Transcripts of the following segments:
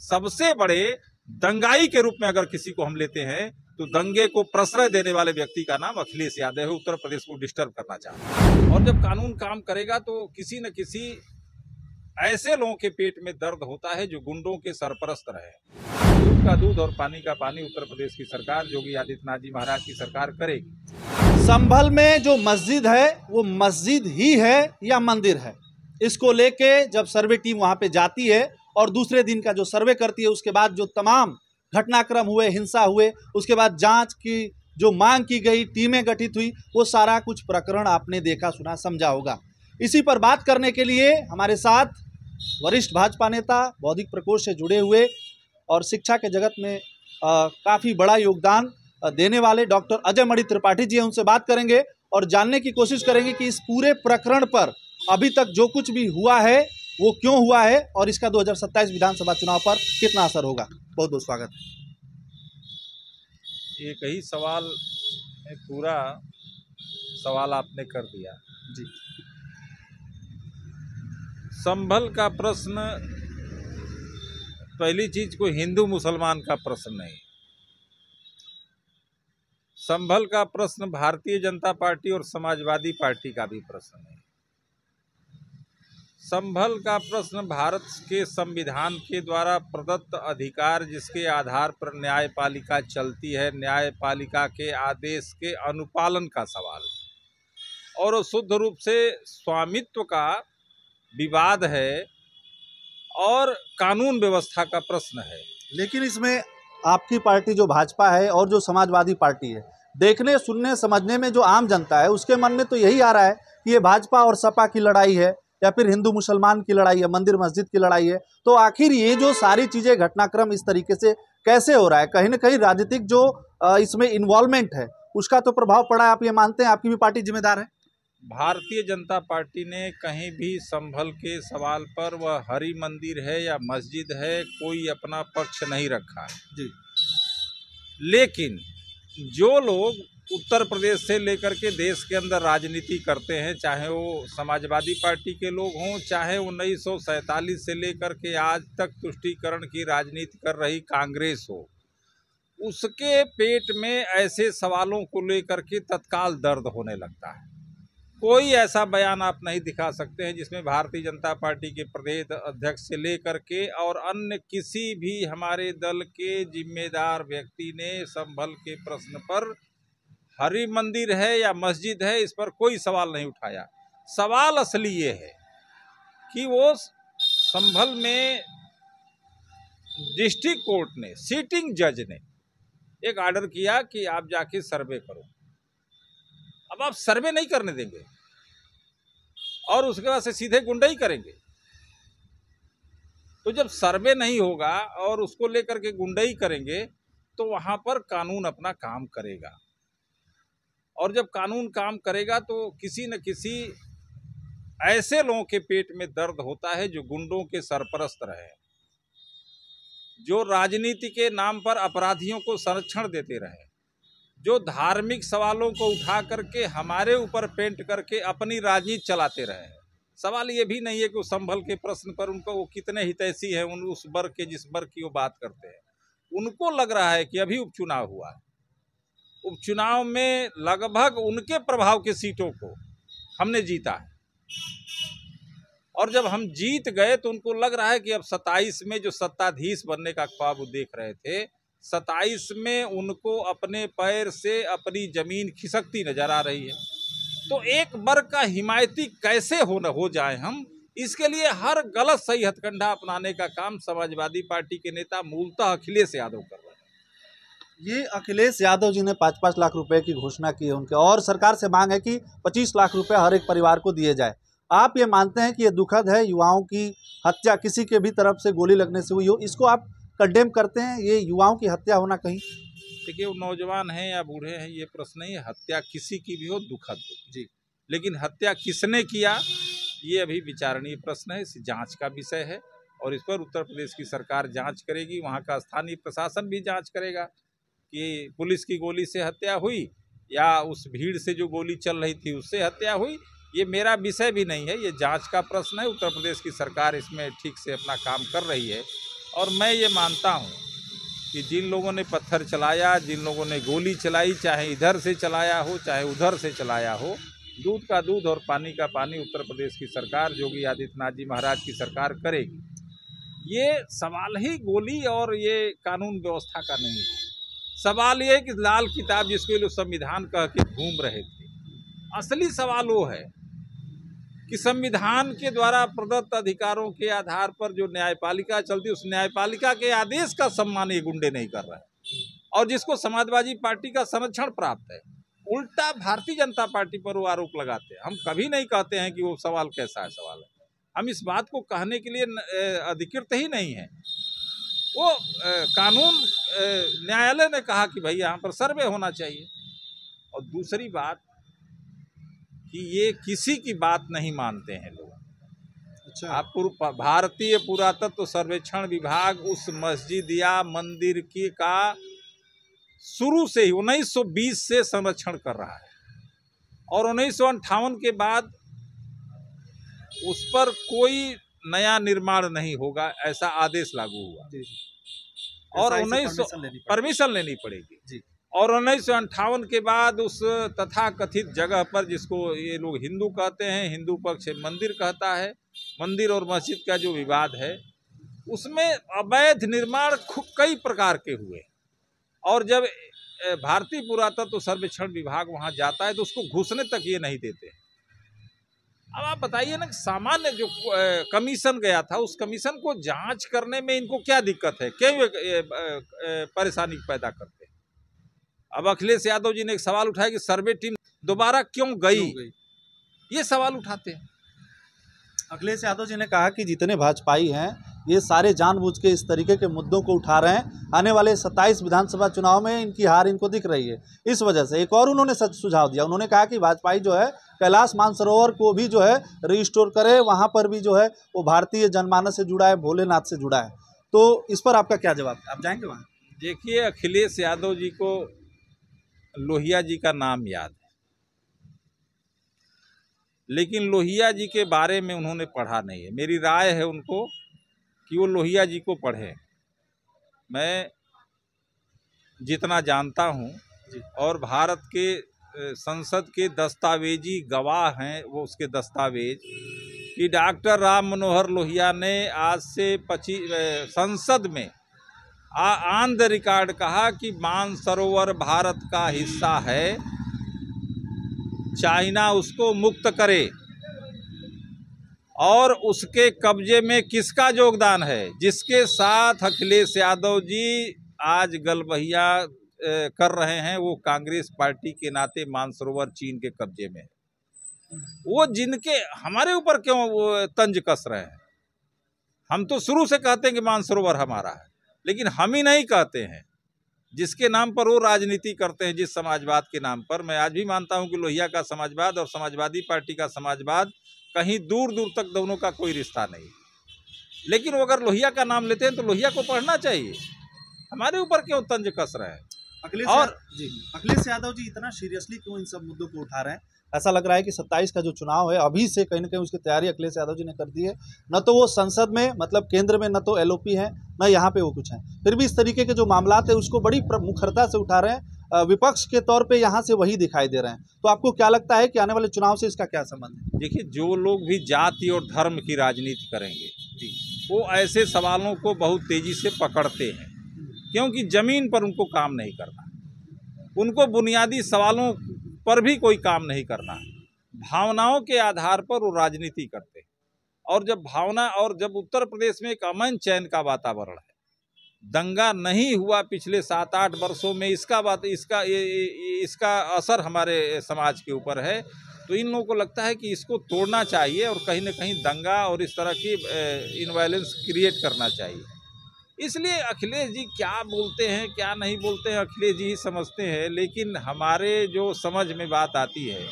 सबसे बड़े दंगाई के रूप में अगर किसी को हम लेते हैं तो दंगे को प्रश्रय देने वाले व्यक्ति का नाम अखिलेश यादव है। उत्तर प्रदेश को डिस्टर्ब करना चाहता है। और जब कानून काम करेगा तो किसी न किसी ऐसे लोगों के पेट में दर्द होता है जो गुंडों के सरपरस्त रहे। दूध का दूध और पानी का पानी उत्तर प्रदेश की सरकार योगी आदित्यनाथ जी महाराज की सरकार करेगी। संभल में जो मस्जिद है वो मस्जिद ही है या मंदिर है, इसको लेके जब सर्वे टीम वहां पे जाती है और दूसरे दिन का जो सर्वे करती है, उसके बाद जो तमाम घटनाक्रम हुए, हिंसा हुए, उसके बाद जांच की जो मांग की गई, टीमें गठित हुई, वो सारा कुछ प्रकरण आपने देखा, सुना, समझा होगा। इसी पर बात करने के लिए हमारे साथ वरिष्ठ भाजपा नेता, बौद्धिक प्रकोष्ठ से जुड़े हुए और शिक्षा के जगत में काफ़ी बड़ा योगदान देने वाले डॉक्टर अजय मणि त्रिपाठी जी हैं। उनसे बात करेंगे और जानने की कोशिश करेंगे कि इस पूरे प्रकरण पर अभी तक जो कुछ भी हुआ है वो क्यों हुआ है और इसका 2027 विधानसभा चुनाव पर कितना असर होगा। बहुत बहुत स्वागत। एक ही सवाल में पूरा सवाल आपने कर दिया जी। संभल का प्रश्न पहली चीज कोई हिंदू मुसलमान का प्रश्न नहीं। संभल का प्रश्न भारतीय जनता पार्टी और समाजवादी पार्टी का भी प्रश्न नहीं। संभल का प्रश्न भारत के संविधान के द्वारा प्रदत्त अधिकार जिसके आधार पर न्यायपालिका चलती है, न्यायपालिका के आदेश के अनुपालन का सवाल है और शुद्ध रूप से स्वामित्व का विवाद है और कानून व्यवस्था का प्रश्न है। लेकिन इसमें आपकी पार्टी जो भाजपा है और जो समाजवादी पार्टी है, देखने, सुनने, समझने में जो आम जनता है उसके मन में तो यही आ रहा है कि ये भाजपा और सपा की लड़ाई है या फिर हिंदू मुसलमान की लड़ाई है, मंदिर मस्जिद की लड़ाई है। तो आखिर ये जो सारी चीज़ें, घटनाक्रम इस तरीके से कैसे हो रहा है? कहीं ना कहीं राजनीतिक जो इसमें इन्वॉल्वमेंट है उसका तो प्रभाव पड़ा है। आप ये मानते हैं? आपकी भी पार्टी जिम्मेदार है? भारतीय जनता पार्टी ने कहीं भी संभल के सवाल पर वह हरि मंदिर है या मस्जिद है कोई अपना पक्ष नहीं रखा है जी। लेकिन जो लोग उत्तर प्रदेश से लेकर के देश के अंदर राजनीति करते हैं, चाहे वो समाजवादी पार्टी के लोग हों, चाहे 1947 से लेकर के आज तक तुष्टीकरण की राजनीति कर रही कांग्रेस हो, उसके पेट में ऐसे सवालों को लेकर के तत्काल दर्द होने लगता है। कोई ऐसा बयान आप नहीं दिखा सकते हैं जिसमें भारतीय जनता पार्टी के प्रदेश अध्यक्ष से लेकर के और अन्य किसी भी हमारे दल के जिम्मेदार व्यक्ति ने संभल के प्रश्न पर हरि मंदिर है या मस्जिद है इस पर कोई सवाल नहीं उठाया। सवाल असली ये है कि वो संभल में डिस्ट्रिक्ट कोर्ट ने, सिटिंग जज ने एक आर्डर किया कि आप जाके सर्वे करो। अब आप सर्वे नहीं करने देंगे और उसके बाद से सीधे गुंडई करेंगे। तो जब सर्वे नहीं होगा और उसको लेकर के गुंडई करेंगे तो वहां पर कानून अपना काम करेगा और जब कानून काम करेगा तो किसी न किसी ऐसे लोगों के पेट में दर्द होता है जो गुंडों के सरपरस्त रहे, जो राजनीति के नाम पर अपराधियों को संरक्षण देते रहे, जो धार्मिक सवालों को उठा करके हमारे ऊपर पेंट करके अपनी राजनीति चलाते रहे। सवाल ये भी नहीं है कि उस संभल के प्रश्न पर उनको वो कितने हितैषी हैं, उस वर्ग के जिस वर्ग की वो बात करते हैं। उनको लग रहा है कि अभी उपचुनाव हुआ है, उपचुनाव में लगभग उनके प्रभाव के सीटों को हमने जीता है और जब हम जीत गए तो उनको लग रहा है कि अब 27 में जो सत्ताधीश बनने का ख्वाब वो देख रहे थे, 27 में उनको अपने पैर से अपनी जमीन खिसकती नजर आ रही है। तो एक वर्ग का हिमायती कैसे हो जाए हम, इसके लिए हर गलत सही हथकंडा अपनाने का काम समाजवादी पार्टी के नेता मूलतः अखिलेश यादव कर रहे हैं। ये अखिलेश यादव जी ने 5-5 लाख रुपए की घोषणा की है उनके, और सरकार से मांग है कि 25 लाख रुपए हर एक परिवार को दिए जाए। आप ये मानते हैं कि ये दुखद है, युवाओं की हत्या किसी के भी तरफ से गोली लगने से हुई हो, इसको आप कंडेम करते हैं? ये युवाओं की हत्या होना कहीं, देखिए वो नौजवान हैं या बूढ़े हैं ये प्रश्न नहीं है, हत्या किसी की भी हो दुखद हो जी, लेकिन हत्या किसने किया ये अभी विचारणीय प्रश्न है, इस जांच का विषय है और इस पर उत्तर प्रदेश की सरकार जांच करेगी, वहाँ का स्थानीय प्रशासन भी जांच करेगा कि पुलिस की गोली से हत्या हुई या उस भीड़ से जो गोली चल रही थी उससे हत्या हुई। ये मेरा विषय भी नहीं है, ये जांच का प्रश्न है। उत्तर प्रदेश की सरकार इसमें ठीक से अपना काम कर रही है और मैं ये मानता हूँ कि जिन लोगों ने पत्थर चलाया, जिन लोगों ने गोली चलाई, चाहे इधर से चलाया हो चाहे उधर से चलाया हो, दूध का दूध और पानी का पानी उत्तर प्रदेश की सरकार, योगी आदित्यनाथ जी महाराज की सरकार करेगी। ये सवाल ही गोली और ये कानून व्यवस्था का नहीं है। सवाल ये है कि लाल किताब जिसको लोग संविधान कह के घूम रहे थे, असली सवाल वो है कि संविधान के द्वारा प्रदत्त अधिकारों के आधार पर जो न्यायपालिका चलती है, उस न्यायपालिका के आदेश का सम्मान ये गुंडे नहीं कर रहे हैं, और जिसको समाजवादी पार्टी का संरक्षण प्राप्त है, उल्टा भारतीय जनता पार्टी पर वो आरोप लगाते हैं। हम कभी नहीं कहते हैं कि वो सवाल कैसा है, सवाल है, हम इस बात को कहने के लिए अधिकृत ही नहीं है। वो कानून न्यायालय ने कहा कि भाई यहाँ पर सर्वे होना चाहिए। और दूसरी बात कि ये किसी की बात नहीं मानते हैं लोग। अच्छा, आप भारतीय पुरातत्व सर्वेक्षण विभाग उस मस्जिद या मंदिर की का शुरू से ही 1920 से संरक्षण कर रहा है, और 1958 के बाद उस पर कोई नया निर्माण नहीं होगा, ऐसा आदेश लागू हुआ जी। और परमिशन लेनी पड़ेगी जी। और 1958 के बाद उस तथाकथित जगह पर, जिसको ये लोग हिंदू कहते हैं, हिंदू पक्ष मंदिर कहता है, मंदिर और मस्जिद का जो विवाद है, उसमें अवैध निर्माण कई प्रकार के हुए। और जब भारतीय पुरातत्व सर्वेक्षण विभाग वहाँ जाता है तो उसको घुसने तक ये नहीं देते। अब आप बताइए ना, सामान्य जो कमीशन गया था, उस कमीशन को जांच करने में इनको क्या दिक्कत है, क्यों परेशानी पैदा करते हैं? अब अखिलेश यादव जी ने एक सवाल उठाया कि सर्वे टीम दोबारा क्यों गई, ये सवाल उठाते हैं। अखिलेश यादव जी ने कहा कि जितने भाजपाई हैं ये सारे जानबूझ के इस तरीके के मुद्दों को उठा रहे हैं, आने वाले 27 विधानसभा चुनाव में इनकी हार इनको दिख रही है, इस वजह से। एक और उन्होंने सुझाव दिया, उन्होंने कहा कि भाजपाई जो है कैलाश मानसरोवर को भी जो है रिस्टोर करे, वहाँ पर भी जो है वो भारतीय जनमानस से जुड़ा है, भोलेनाथ से जुड़ा है। तो इस पर आपका क्या जवाब, आप जाएंगे वहाँ? देखिए, अखिलेश यादव जी को लोहिया जी का नाम याद है, लेकिन लोहिया जी के बारे में उन्होंने पढ़ा नहीं है। मेरी राय है उनको कि वो लोहिया जी को पढ़ें। मैं जितना जानता हूँ, और भारत के संसद के दस्तावेजी गवाह हैं वो उसके दस्तावेज, कि डॉक्टर राम मनोहर लोहिया ने आज से संसद में ऑन द रिकॉर्ड कहा कि मानसरोवर भारत का हिस्सा है, चाइना उसको मुक्त करे। और उसके कब्जे में किसका योगदान है? जिसके साथ अखिलेश यादव जी आज गलबहिया कर रहे हैं, वो कांग्रेस पार्टी के नाते मानसरोवर चीन के कब्जे में है। वो जिनके हमारे ऊपर क्यों वो तंज कस रहे हैं? हम तो शुरू से कहते हैं कि मानसरोवर हमारा है, लेकिन हम ही नहीं कहते हैं। जिसके नाम पर वो राजनीति करते हैं, जिस समाजवाद के नाम पर, मैं आज भी मानता हूं कि लोहिया का समाजवाद और समाजवादी पार्टी का समाजवाद कहीं दूर दूर तक दोनों का कोई रिश्ता नहीं। लेकिन वो अगर लोहिया का नाम लेते हैं तो लोहिया को पढ़ना चाहिए। हमारे ऊपर क्यों तंज कस रहे हैं? अखिलेश यादव जी इतना सीरियसली क्यों इन सब मुद्दों को उठा रहे हैं? ऐसा लग रहा है कि 27 का जो चुनाव है अभी से कहीं ना कहीं उसकी तैयारी अखिलेश यादव जी ने कर दी है। न तो वो संसद में, मतलब केंद्र में, न तो एलओपी है, न यहाँ पे वो कुछ है, फिर भी इस तरीके के जो मामलात है उसको बड़ी मुखरता से उठा रहे हैं। विपक्ष के तौर पे यहाँ से वही दिखाई दे रहे हैं। तो आपको क्या लगता है कि आने वाले चुनाव से इसका क्या संबंध है? देखिए, जो लोग भी जाति और धर्म की राजनीति करेंगे वो ऐसे सवालों को बहुत तेजी से पकड़ते हैं, क्योंकि जमीन पर उनको काम नहीं करना, उनको बुनियादी सवालों पर भी कोई काम नहीं करना। भावनाओं के आधार पर वो राजनीति करते हैं। और जब उत्तर प्रदेश में एक अमन चैन का वातावरण है, दंगा नहीं हुआ पिछले 7-8 वर्षों में, इसका असर हमारे समाज के ऊपर है। तो इन लोगों को लगता है कि इसको तोड़ना चाहिए और कहीं ना कहीं दंगा और इस तरह की इनवायलेंस क्रिएट करना चाहिए। इसलिए अखिलेश जी क्या बोलते हैं क्या नहीं बोलते हैं, अखिलेश जी ही समझते हैं। लेकिन हमारे जो समझ में बात आती है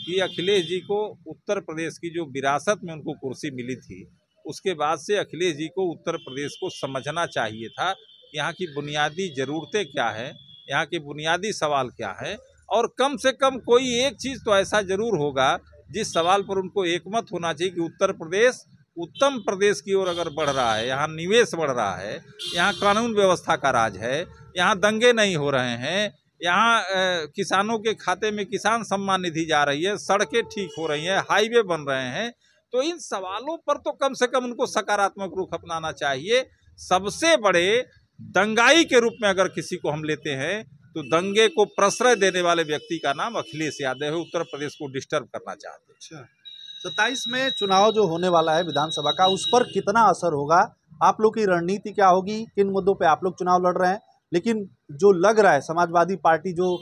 कि अखिलेश जी को उत्तर प्रदेश की जो विरासत में उनको कुर्सी मिली थी, उसके बाद से अखिलेश जी को उत्तर प्रदेश को समझना चाहिए था, यहाँ की बुनियादी ज़रूरतें क्या है, यहाँ के बुनियादी सवाल क्या है। और कम से कम कोई एक चीज़ तो ऐसा ज़रूर होगा जिस सवाल पर उनको एकमत होना चाहिए कि उत्तर प्रदेश उत्तम प्रदेश की ओर अगर बढ़ रहा है, यहाँ निवेश बढ़ रहा है, यहाँ कानून व्यवस्था का राज है, यहाँ दंगे नहीं हो रहे हैं, यहाँ किसानों के खाते में किसान सम्मान निधि जा रही है, सड़कें ठीक हो रही हैं, हाईवे बन रहे हैं, तो इन सवालों पर तो कम से कम उनको सकारात्मक रुख अपनाना चाहिए। सबसे बड़े दंगाई के रूप में अगर किसी को हम लेते हैं तो दंगे को प्रश्रय देने वाले व्यक्ति का नाम अखिलेश यादव है, उत्तर प्रदेश को डिस्टर्ब करना चाहते हैं। अच्छा, 27 में चुनाव जो होने वाला है विधानसभा का, उस पर कितना असर होगा? आप लोग की रणनीति क्या होगी? किन मुद्दों पे आप लोग चुनाव लड़ रहे हैं? लेकिन जो लग रहा है समाजवादी पार्टी जो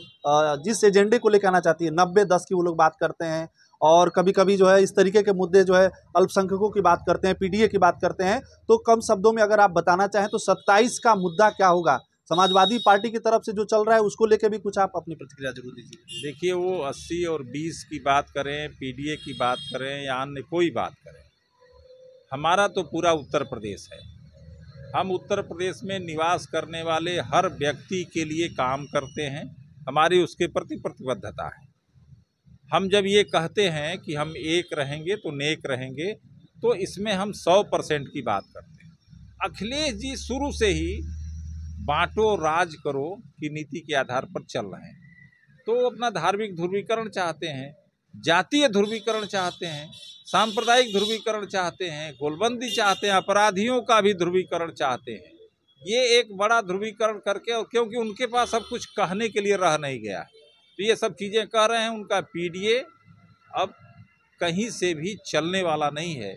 जिस एजेंडे को लेकर आना चाहती है, 90-10 की वो लोग बात करते हैं, और कभी कभी जो है इस तरीके के मुद्दे जो है अल्पसंख्यकों की बात करते हैं, पीडीए की बात करते हैं। तो कम शब्दों में अगर आप बताना चाहें तो 27 का मुद्दा क्या होगा समाजवादी पार्टी की तरफ से जो चल रहा है, उसको लेकर भी कुछ आप अपनी प्रतिक्रिया जरूर दीजिए। देखिए, वो 80 और 20 की बात करें, पीडीए की बात करें या अन्य कोई बात करें, हमारा तो पूरा उत्तर प्रदेश है। हम उत्तर प्रदेश में निवास करने वाले हर व्यक्ति के लिए काम करते हैं, हमारी उसके प्रति प्रतिबद्धता है। हम जब ये कहते हैं कि हम एक रहेंगे तो नेक रहेंगे, तो इसमें हम 100% की बात करते हैं। अखिलेश जी शुरू से ही बांटो राज करो की नीति के आधार पर चल रहे हैं। तो अपना धार्मिक ध्रुवीकरण चाहते हैं, जातीय ध्रुवीकरण चाहते हैं, सांप्रदायिक ध्रुवीकरण चाहते हैं, गोलबंदी चाहते हैं, अपराधियों का भी ध्रुवीकरण चाहते हैं। ये एक बड़ा ध्रुवीकरण करके, और क्योंकि उनके पास अब कुछ कहने के लिए रह नहीं गया, तो ये सब चीज़ें कह रहे हैं। उनका पीडीए अब कहीं से भी चलने वाला नहीं है।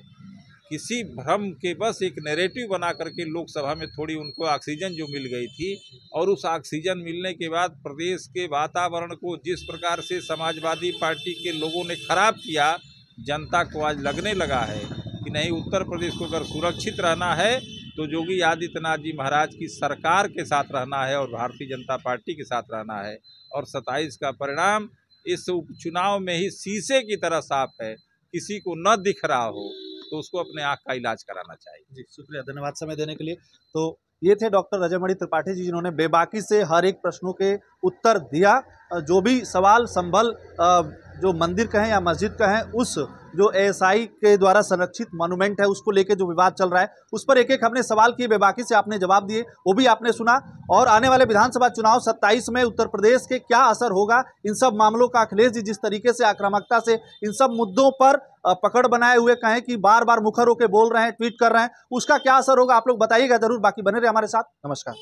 किसी भ्रम के बस एक नैरेटिव बना करके लोकसभा में थोड़ी उनको ऑक्सीजन जो मिल गई थी, और उस ऑक्सीजन मिलने के बाद प्रदेश के वातावरण को जिस प्रकार से समाजवादी पार्टी के लोगों ने खराब किया, जनता को आज लगने लगा है कि नहीं, उत्तर प्रदेश को अगर सुरक्षित रहना है तो योगी आदित्यनाथ जी महाराज की सरकार के साथ रहना है और भारतीय जनता पार्टी के साथ रहना है। और 27 का परिणाम इस उपचुनाव में ही शीशे की तरह साफ है। किसी को न दिख रहा हो तो उसको अपने आँख का इलाज कराना चाहिए। जी, शुक्रिया, धन्यवाद समय देने के लिए। तो ये थे डॉक्टर रजयमणि त्रिपाठी जी, जिन्होंने बेबाकी से हर एक प्रश्नों के उत्तर दिया। जो भी सवाल संभल जो मंदिर कहें या मस्जिद कहें, उस जो एएसआई के द्वारा संरक्षित मॉन्यूमेंट है उसको लेके जो विवाद चल रहा है, उस पर एक एक हमने सवाल किए, बेबाकी से आपने जवाब दिए, वो भी आपने सुना। और आने वाले विधानसभा चुनाव 27 में उत्तर प्रदेश के क्या असर होगा, इन सब मामलों का अखिलेश जी जिस तरीके से आक्रामकता से इन सब मुद्दों पर पकड़ बनाए हुए कहें कि बार बार मुखर होकर बोल रहे हैं, ट्वीट कर रहे हैं, उसका क्या असर होगा आप लोग बताइएगा जरूर। बाकी बने रहे हमारे साथ। नमस्कार।